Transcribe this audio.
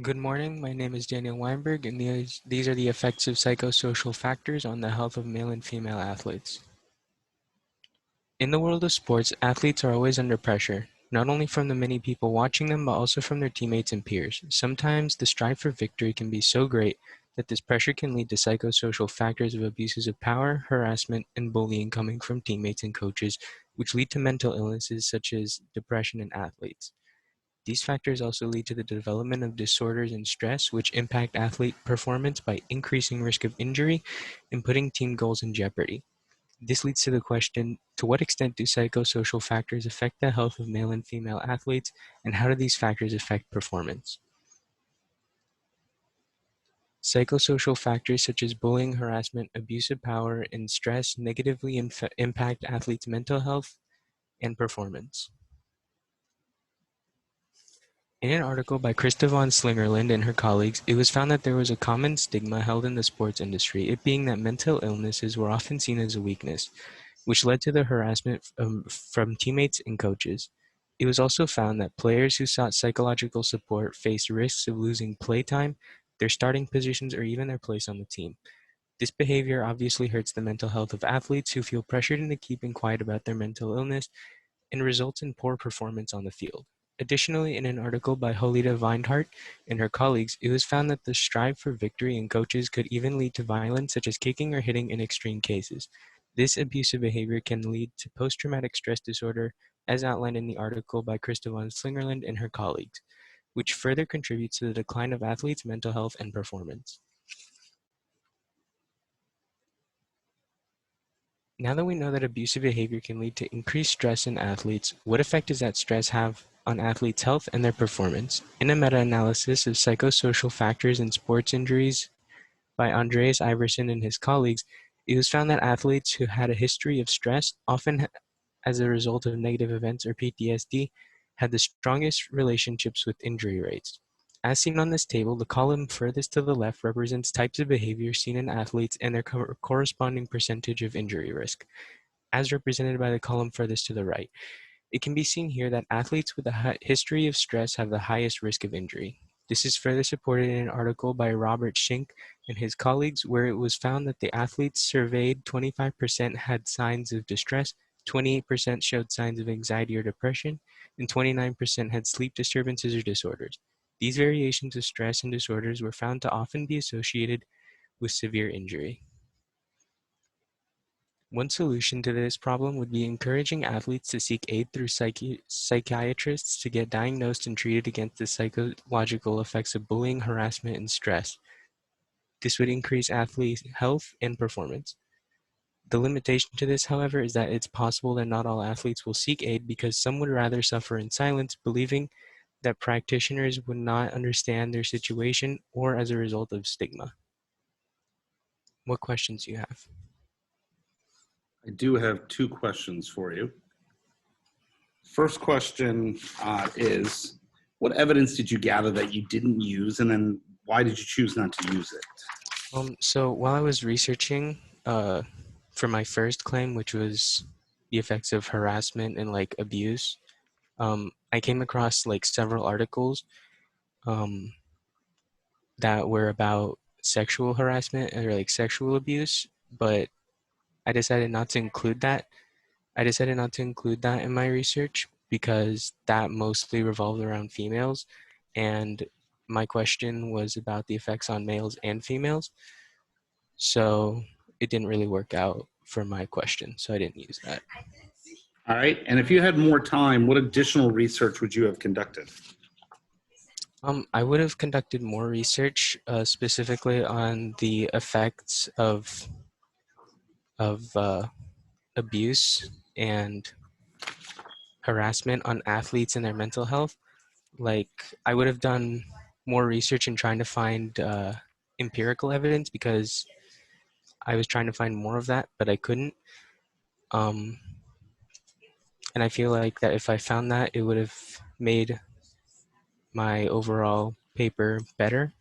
Good morning. My name is Daniel Weinberg, and these are the effects of psychosocial factors on the health of male and female athletes. In the world of sports, athletes are always under pressure, not only from the many people watching them, but also from their teammates and peers. Sometimes the strive for victory can be so great that this pressure can lead to psychosocial factors of abuses of power, harassment, and bullying coming from teammates and coaches, which lead to mental illnesses such as depression in athletes. These factors also lead to the development of disorders and stress, which impact athlete performance by increasing risk of injury and putting team goals in jeopardy. This leads to the question, to what extent do psychosocial factors affect the health of male and female athletes, and how do these factors affect performance? Psychosocial factors such as bullying, harassment, abuse of power, and stress negatively impact athletes' mental health and performance. In an article by Krista von Slingerland and her colleagues, it was found that there was a common stigma held in the sports industry, it being that mental illnesses were often seen as a weakness, which led to the harassment from teammates and coaches. It was also found that players who sought psychological support faced risks of losing playtime, their starting positions, or even their place on the team. This behavior obviously hurts the mental health of athletes who feel pressured into keeping quiet about their mental illness and results in poor performance on the field. Additionally, in an article by Holida Weindhart and her colleagues, it was found that the strive for victory in coaches could even lead to violence, such as kicking or hitting in extreme cases. This abusive behavior can lead to post-traumatic stress disorder, as outlined in the article by Krista von Slingerland and her colleagues, which further contributes to the decline of athletes' mental health and performance. Now that we know that abusive behavior can lead to increased stress in athletes, what effect does that stress have on athletes' health and their performance? In a meta-analysis of psychosocial factors in sports injuries by Andreas Iverson and his colleagues, it was found that athletes who had a history of stress, often as a result of negative events or PTSD, had the strongest relationships with injury rates. As seen on this table, the column furthest to the left represents types of behavior seen in athletes and their corresponding percentage of injury risk, as represented by the column furthest to the right. It can be seen here that athletes with a history of stress have the highest risk of injury. This is further supported in an article by Robert Schenk and his colleagues, where it was found that the athletes surveyed, 25% had signs of distress, 28% showed signs of anxiety or depression, and 29% had sleep disturbances or disorders. These variations of stress and disorders were found to often be associated with severe injury. One solution to this problem would be encouraging athletes to seek aid through psychiatrists to get diagnosed and treated against the psychological effects of bullying, harassment, and stress. This would increase athlete health and performance. The limitation to this, however, is that it's possible that not all athletes will seek aid because some would rather suffer in silence, believing that practitioners would not understand their situation or as a result of stigma. What questions do you have? I do have two questions for you. First question is, what evidence did you gather that you didn't use, and then why did you choose not to use it? So while I was researching for my first claim, which was the effects of harassment and like abuse, I came across like several articles um, that were about sexual harassment or like sexual abuse, but I decided not to include that. I decided not to include that in my research because that mostly revolved around females, and my question was about the effects on males and females. So it didn't really work out for my question, so I didn't use that. All right, and if you had more time, what additional research would you have conducted? I would have conducted more research, specifically on the effects of abuse and harassment on athletes and their mental health. Like, I would have done more research in trying to find empirical evidence because I was trying to find more of that, but I couldn't. Um, and I feel like that if I found that, it would have made my overall paper better.